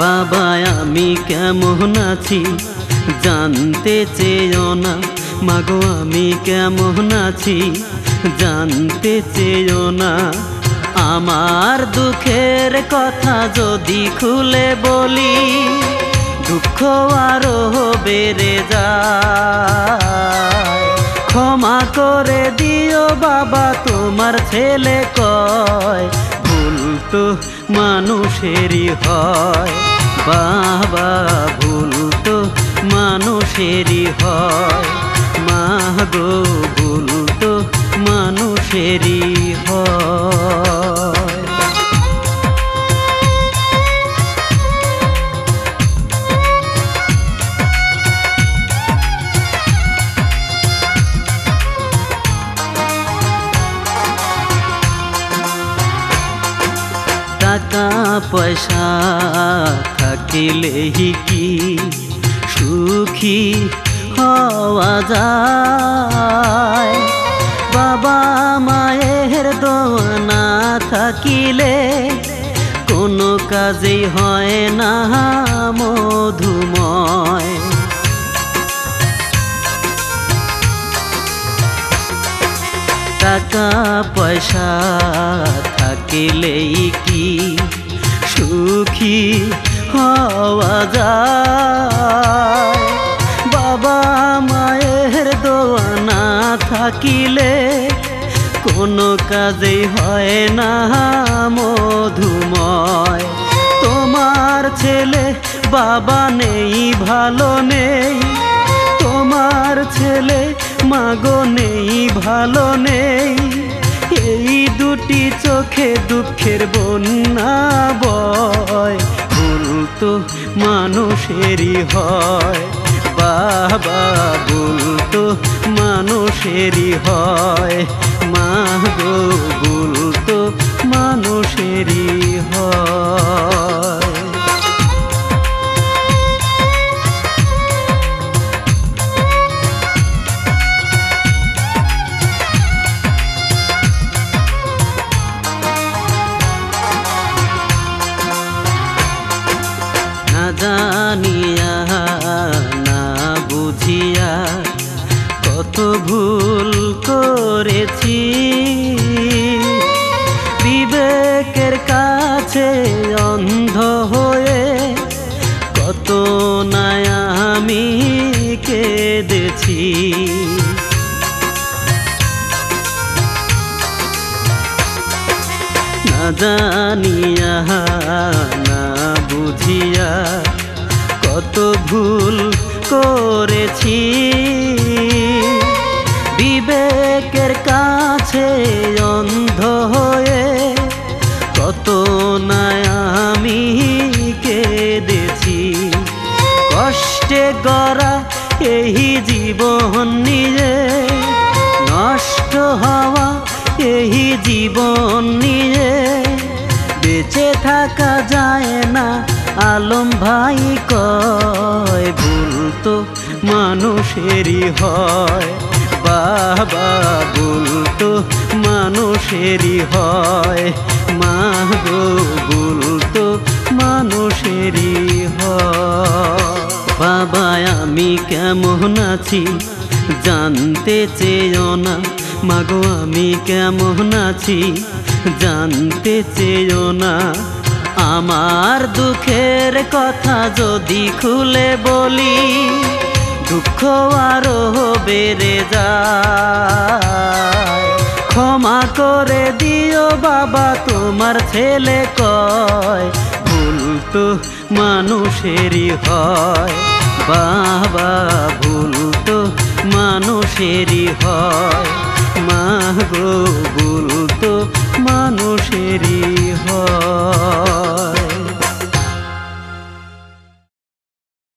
বাবা আমি কেমন আছি জানতে চেয়েও না, মাগো আমি কেমন আছি জানতে চেয়েও না। আমার দুঃখের কথা যদি খুলে বলি, দুঃখ আরো বেড়ে যায়। ক্ষমা করে দিও বাবা তোমার ছেলে কয়, ভুল তো মানুষেরই হয় বাবা, ভুল তো মানুষেরই হয়। মা গো ভুল তো মানুষেরই হয়। টাকা পয়সা থাকিলেই কি সুখী হওয়া যায়? বাবা মায়ের দোয়া না থাকিলে কোনো কাজেই হয় না মধুময়। টাকা পয়সা থাকিলেই কি সুখী হওয়া যায়? বাবা মায়ের দোয়া না থাকিলে কোনো কাজেই হয় না মধুময়। তোমার ছেলে বাবা নেই ভালো নেই, তোমার ছেলে মাগো নেই ভালো নেই, এই দুটি চোখে দুঃখের বন্যা বয়। ভুল তো মানুষেরই হয় বাবা, ভুল তো মানুষেরই হয়। মা গো ভুল তো মানুষেরই হয়। না জানিয়া না বুঝিয়া কত ভুল করেছি, বিবেকের কাছে অন্ধ হয়ে কত না আমি কেঁদেছি। না জানিয়া না বুঝিয়া কত ভুল করেছি, বিবেকের কাছে অন্ধ হয়ে কত না আমি কেঁদেছি। কষ্টে গড়া এই জীবন নিয়ে নষ্ট হওয়া, এই জীবন নিয়ে বেঁচে থাকা যায় না। আলম ভাই কয় ভুল তো মানুষেরই হয় বাবা, ভুল তো মানুষেরই হয়। মা গো ভুল তো মানুষেরই হয়। বাবা আমি কেমন আছি জানতে চেয়েও না, মাগো আমি কেমন আছি জানতে চেয়েও না। আমার দুঃখের কথা যদি খুলে বলি, দুঃখ আরো বেড়ে যায়। ক্ষমা করে দিও বাবা তোমার ছেলে কয়, ভুল তো মানুষেরই হয় বাবা, ভুল তো মানুষেরই হয়। মা গো ভুল তো মানুষেরই